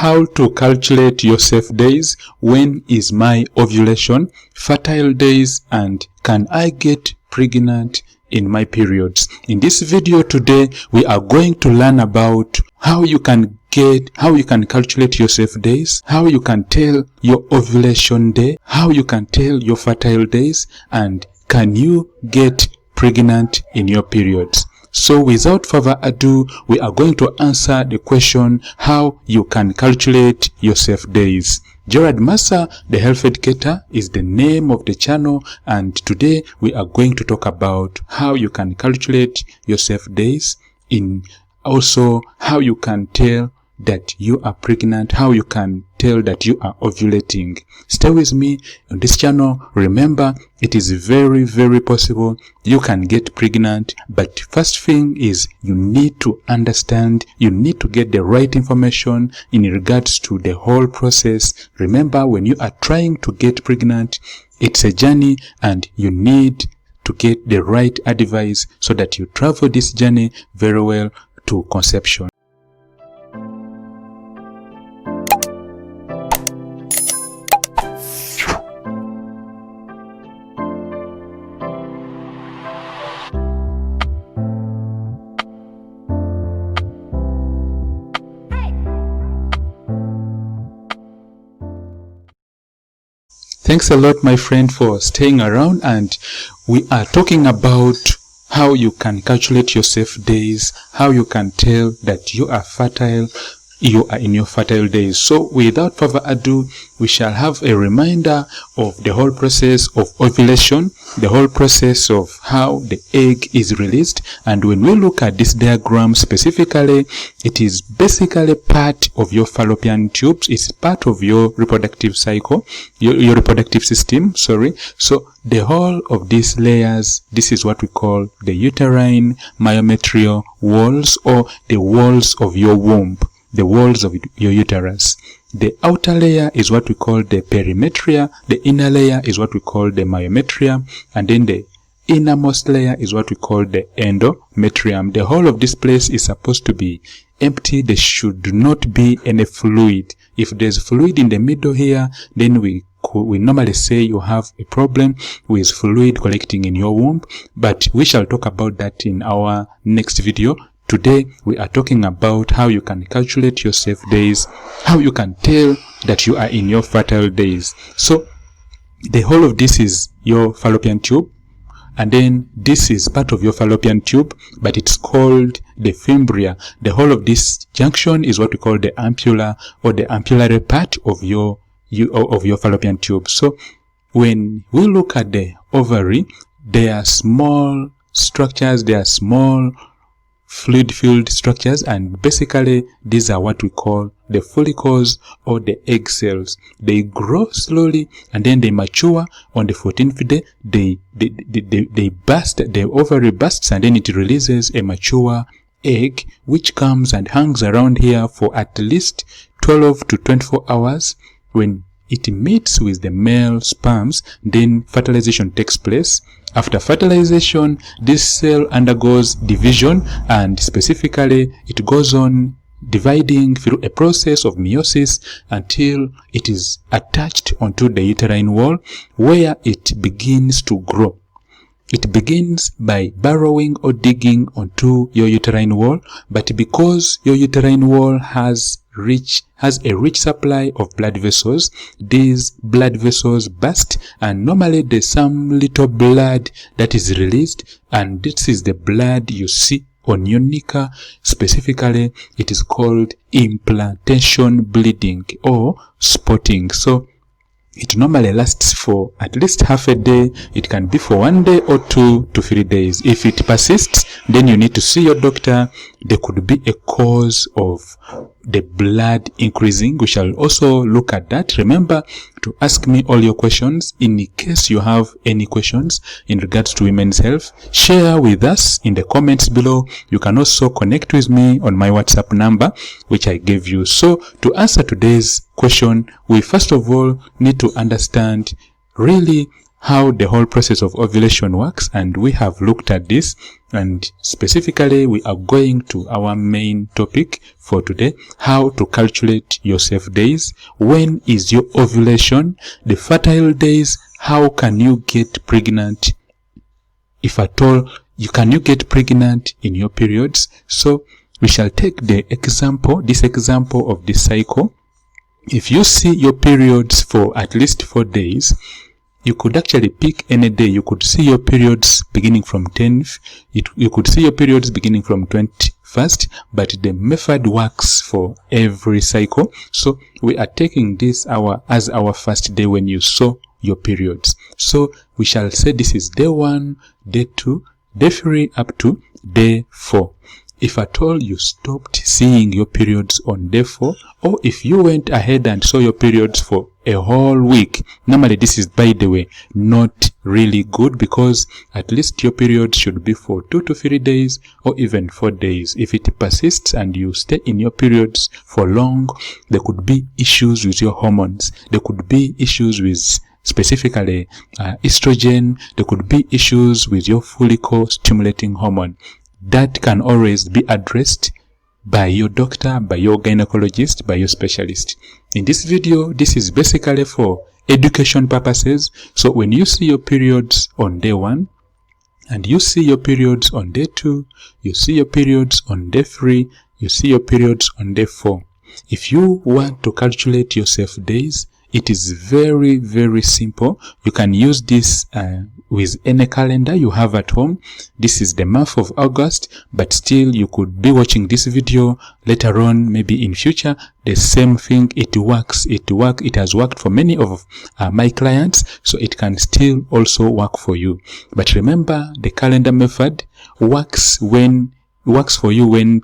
how to calculate your safe days, when is my ovulation, fertile days, and can I get pregnant in my periods. In this video today, we are going to learn about how you can calculate your safe days, how you can tell your ovulation day, how you can tell your fertile days, and can you get pregnant in your periods. So without further ado, we are going to answer the question how you can calculate your safe days. Gerald MASSA, the health educator, is the name of the channel, and today we are going to talk about how you can calculate your safe days, in also how you can tell that you are pregnant, how you can tell that you are ovulating. Stay with me on this channel. Remember, it is very, very possible you can get pregnant, but first thing is you need to understand, you need to get the right information in regards to the whole process. Remember, when you are trying to get pregnant, it's a journey and you need to get the right advice so that you travel this journey very well to conception. Thanks a lot, my friend, for staying around, and we are talking about how you can calculate your safe days, how you can tell that you are fertile, you are in your fertile days. So without further ado, we shall have a reminder of the whole process of ovulation, the whole process of how the egg is released. And when we look at this diagram specifically, it is basically part of your fallopian tubes. It's part of your reproductive cycle, your reproductive system, sorry. So the whole of these layers, this is what we call the uterine myometrial walls, or the walls of your womb, the walls of your uterus. The outer layer is what we call the perimetria, the inner layer is what we call the myometria, and then the innermost layer is what we call the endometrium. The whole of this place is supposed to be empty. There should not be any fluid. If there's fluid in the middle here, then we normally say you have a problem with fluid collecting in your womb, but we shall talk about that in our next video. Today, we are talking about how you can calculate your safe days, how you can tell that you are in your fertile days. So, the whole of this is your fallopian tube, and then this is part of your fallopian tube, but it's called the fimbria. The whole of this junction is what we call the ampulla, or the ampullary part of your fallopian tube. So, when we look at the ovary, they are small structures, they are small fluid-filled structures, and basically these are what we call the follicles or the egg cells. They grow slowly and then they mature. On the 14th day, they burst, the ovary bursts, and then it releases a mature egg which comes and hangs around here for at least 12 to 24 hours. When it meets with the male sperms, then fertilization takes place. After fertilization, this cell undergoes division, and specifically it goes on dividing through a process of meiosis until it is attached onto the uterine wall, where it begins to grow. It begins by burrowing or digging onto your uterine wall, but because your uterine wall has a rich supply of blood vessels, these blood vessels burst, and normally there's some little blood that is released, and this is the blood you see on your knicker. Specifically, it is called implantation bleeding or spotting. So it normally lasts for at least half a day. It can be for 1 day or 2 to 3 days. If it persists, then you need to see your doctor. There could be a cause of the blood increasing. We shall also look at that. Remember to ask me all your questions. In case you have any questions in regards to women's health, share with us in the comments below. You can also connect with me on my WhatsApp number, which I gave you. So to answer today's question, we first of all need to understand really how the whole process of ovulation works, and we have looked at this, and specifically we are going to our main topic for today: how to calculate your safe days, when is your ovulation, the fertile days, how can you get pregnant, if at all can you get pregnant in your periods. So we shall take this example of the cycle. If you see your periods for at least 4 days, you could actually pick any day. You could see your periods beginning from 10th. You could see your periods beginning from 21st, but the method works for every cycle. So we are taking this as our first day when you saw your periods. So we shall say this is day 1, day 2, day 3 up to day 4. If at all you stopped seeing your periods on day 4, or if you went ahead and saw your periods for a whole week, normally this is, by the way, not really good, because at least your periods should be for 2 to 3 days or even 4 days. If it persists and you stay in your periods for long, there could be issues with your hormones. There could be issues with specifically estrogen. There could be issues with your follicle stimulating hormone. That can always be addressed by your doctor, by your gynecologist, by your specialist. In this video, this is basically for education purposes. So when you see your periods on day 1, and you see your periods on day 2, you see your periods on day 3, you see your periods on day 4. If you want to calculate your safe days, it is very, very simple. You can use this with any calendar you have at home. This is the month of August, but still you could be watching this video later on, maybe in future. The same thing, it works. It has worked for many of my clients, so it can still also work for you. But remember, the calendar method works for you when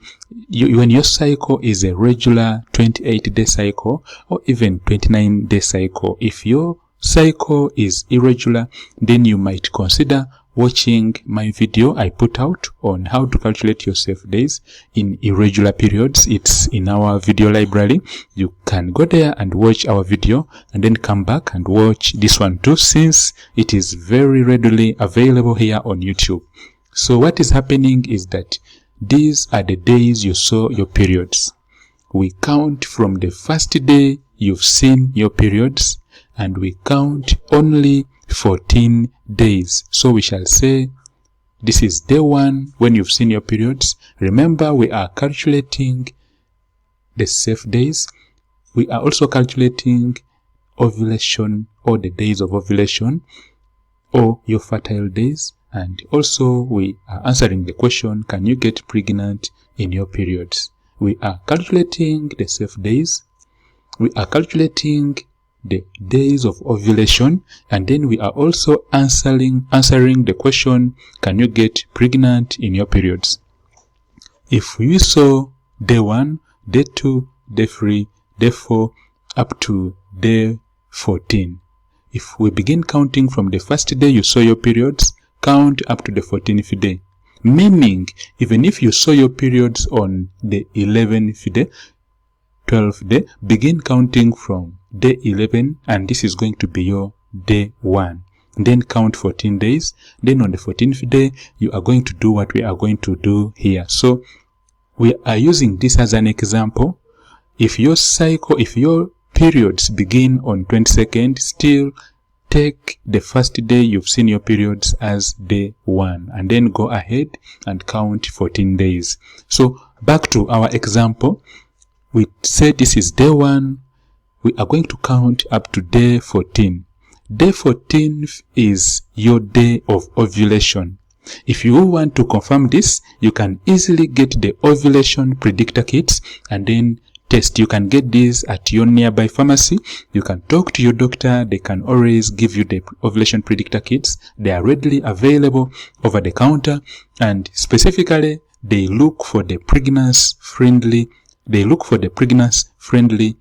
your cycle is a regular 28-day cycle or even 29-day cycle. If your cycle is irregular, then you might consider watching my video I put out on how to calculate your safe days in irregular periods. It's in our video library. You can go there and watch our video and then come back and watch this one too, since it is very readily available here on YouTube. So what is happening is that these are the days you saw your periods. We count from the first day you've seen your periods, and we count only 14 days. So we shall say this is day 1 when you've seen your periods. Remember, we are calculating the safe days. We are also calculating ovulation, or the days of ovulation, or your fertile days. And also we are answering the question, can you get pregnant in your periods? We are calculating the safe days. We are calculating the days of ovulation, and then we are also answering the question, can you get pregnant in your periods? If we saw day 1, day 2, day 3, day 4 up to day 14. If we begin counting from the first day you saw your periods, count up to the 14th day. Meaning, even if you saw your periods on the 11th day, 12th day, begin counting from day 11, and this is going to be your day 1. Then count 14 days. Then on the 14th day, you are going to do what we are going to do here. So we are using this as an example. If your periods begin on 22nd, still take the first day you've seen your periods as day 1, and then go ahead and count 14 days. So back to our example, we said this is day 1. We are going to count up to day 14. Day 14 is your day of ovulation. If you want to confirm this, you can easily get the ovulation predictor kits and then test. You can get this at your nearby pharmacy. You can talk to your doctor. They can always give you the ovulation predictor kits. They are readily available over the counter, and specifically they look for the pregnancy-friendly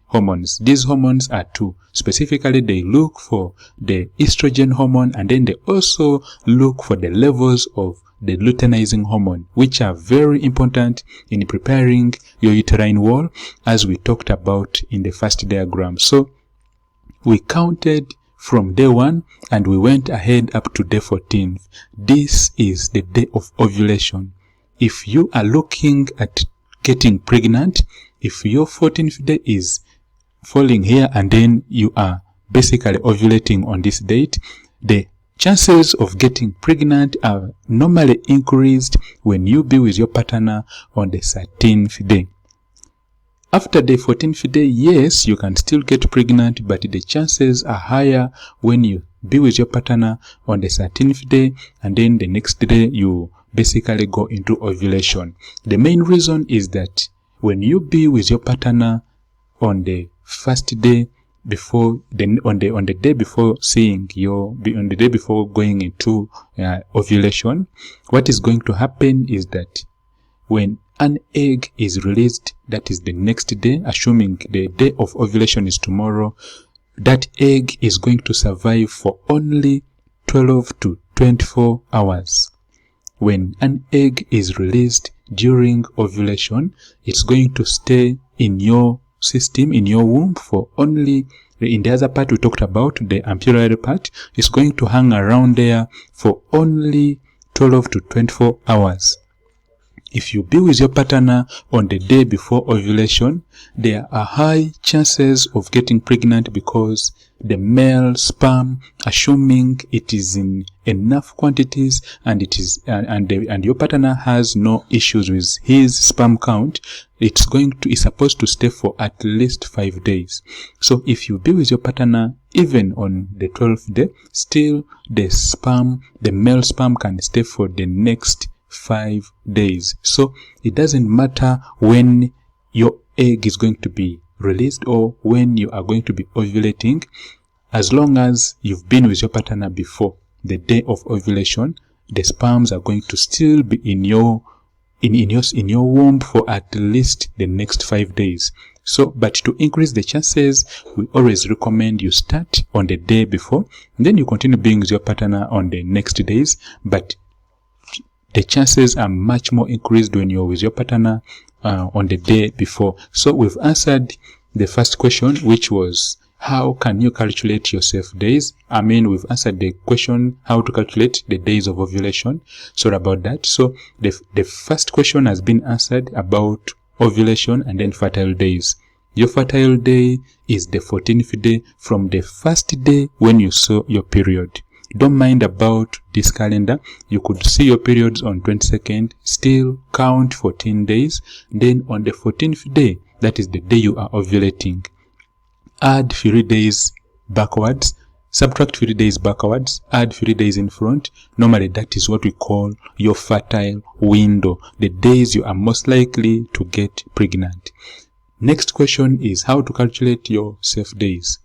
hormones. These hormones are 2. Specifically, they look for the estrogen hormone, and then they also look for the levels of the luteinizing hormone, which are very important in preparing your uterine wall, as we talked about in the first diagram. So we counted from day 1 and we went ahead up to day 14. This is the day of ovulation. If you are looking at getting pregnant, if your 14th day is falling here and then you are basically ovulating on this date, the chances of getting pregnant are normally increased when you be with your partner on the 13th day. After the 14th day, yes, you can still get pregnant, but the chances are higher when you be with your partner on the 13th day and then the next day you basically go into ovulation. The main reason is that when you be with your partner on the first day before on the day before on the day before going into ovulation, what is going to happen is that when an egg is released, that is the next day, assuming the day of ovulation is tomorrow, that egg is going to survive for only 12 to 24 hours. When an egg is released during ovulation, it's going to stay in your system, in your womb, for only, in the other part we talked about, the anterior part, is going to hang around there for only 12 to 24 hours. If you be with your partner on the day before ovulation, there are high chances of getting pregnant because the male sperm, assuming it is in enough quantities and it is and your partner has no issues with his sperm count, it's supposed to stay for at least 5 days. So if you be with your partner even on the 12th day, still the male sperm can stay for the next 5 days. So it doesn't matter when your egg is going to be released or when you are going to be ovulating, as long as you've been with your partner before the day of ovulation, the sperms are going to still be in your womb for at least the next 5 days. So, but to increase the chances, we always recommend you start on the day before, and then you continue being with your partner on the next days, but the chances are much more increased when you're with your partner on the day before. So we've answered the first question, which was how can you calculate your safe days? We've answered the question how to calculate the days of ovulation. Sorry about that. So the first question has been answered about ovulation and then fertile days. Your fertile day is the 14th day from the first day when you saw your period. Don't mind about this calendar. You could see your periods on 22nd, still count 14 days. Then on the 14th day, that is the day you are ovulating, add 3 days backwards, subtract 3 days backwards, add 3 days in front. Normally that is what we call your fertile window, the days you are most likely to get pregnant. Next question is how to calculate your safe days.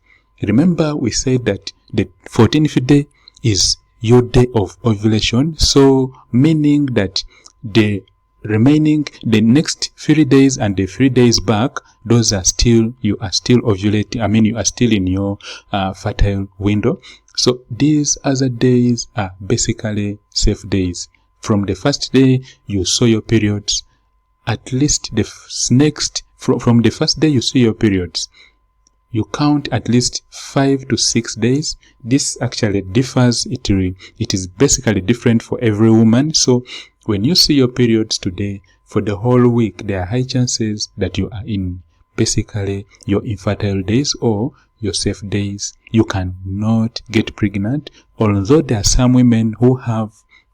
Remember we said that the 14th day is your day of ovulation, so meaning that the next 3 days and the 3 days back, those are still, you are still ovulating, you are still in your fertile window. So these other days are basically safe days. From the first day you saw your periods, at least from the first day you see your periods, you count at least 5 to 6 days. This actually differs. It is basically different for every woman. So when you see your periods today, for the whole week, there are high chances that you are in basically your infertile days or your safe days. You cannot get pregnant, although there are some women who have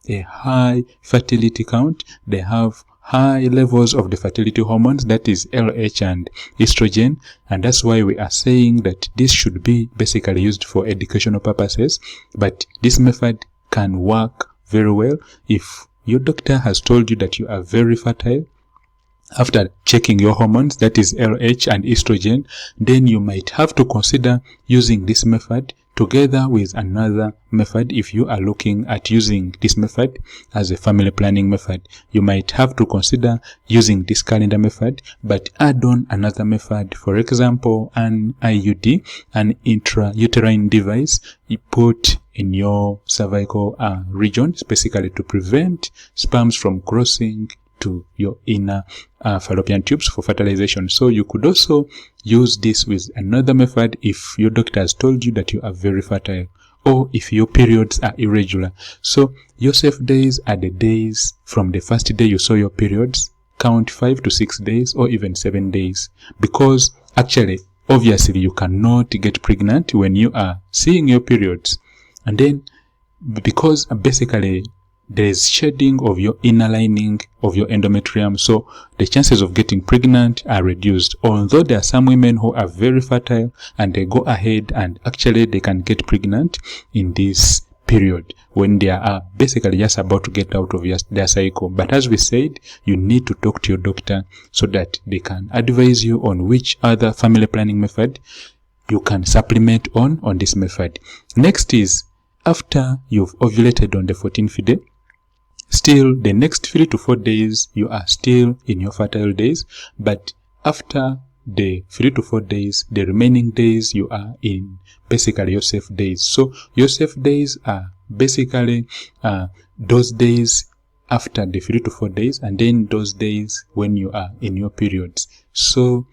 a high fertility count. They have high levels of the fertility hormones, that is LH and estrogen, and that's why we are saying that this should be basically used for educational purposes. But this method can work very well if your doctor has told you that you are very fertile. After checking your hormones, that is LH and estrogen, then you might have to consider using this method together with another method. If you are looking at using this method as a family planning method, you might have to consider using this calendar method, but add on another method. For example, an IUD, an intrauterine device you put in your cervical region, basically to prevent sperms from crossing to your inner fallopian tubes for fertilization. So you could also use this with another method if your doctor has told you that you are very fertile, or if your periods are irregular. So your safe days are the days from the first day you saw your periods, count 5 to 6 days or even 7 days, because actually obviously you cannot get pregnant when you are seeing your periods. And then because basically there is shedding of your inner lining of your endometrium, so the chances of getting pregnant are reduced. Although there are some women who are very fertile and they go ahead and actually they can get pregnant in this period when they are basically just about to get out of their cycle. But as we said, you need to talk to your doctor so that they can advise you on which other family planning method you can supplement on this method. Next is after you've ovulated on the 14th day, still the next 3 to 4 days you are still in your fertile days, but after the 3 to 4 days, the remaining days you are in basically your safe days. So your safe days are basically those days after the 3 to 4 days, and then those days when you are in your periods. So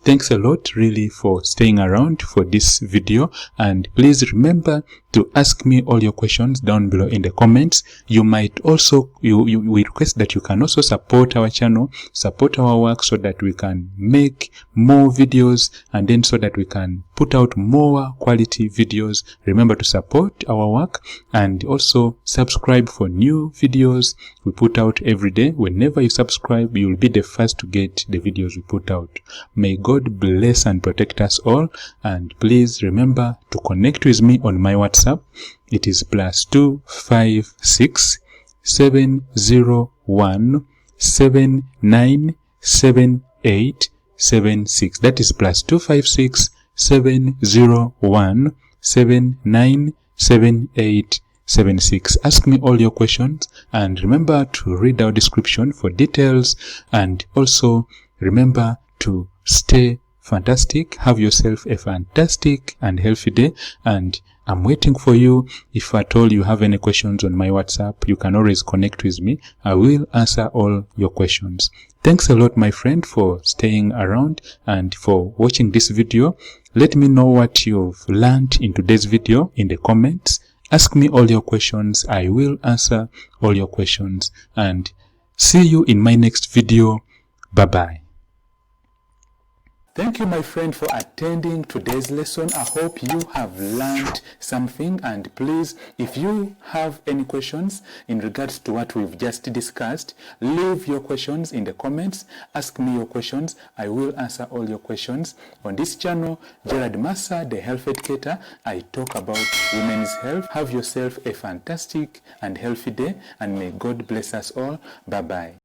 thanks a lot really for staying around for this video, and please remember to ask me all your questions down below in the comments. You might also, we request that you can also support our channel, support our work so that we can make more videos, and then so that we can put out more quality videos. Remember to support our work and also subscribe for new videos we put out every day. Whenever you subscribe, you will be the first to get the videos we put out. May God bless and protect us all, and please remember to connect with me on my WhatsApp. It is +256 701 797876. That is +256 701 797876. Ask me all your questions, and remember to read our description for details, and also remember to stay fantastic. Have yourself a fantastic and healthy day, and I'm waiting for you. If at all you have any questions on my WhatsApp, you can always connect with me. I will answer all your questions. Thanks a lot, my friend, for staying around and for watching this video. Let me know what you've learned in today's video in the comments. Ask me all your questions. I will answer all your questions, and see you in my next video. Bye bye. Thank you, my friend, for attending today's lesson. I hope you have learned something, and please, if you have any questions in regards to what we've just discussed, leave your questions in the comments. Ask me your questions. I will answer all your questions. On this channel, Gerald MASSA, the health educator, I talk about women's health. Have yourself a fantastic and healthy day, and may God bless us all. Bye-bye.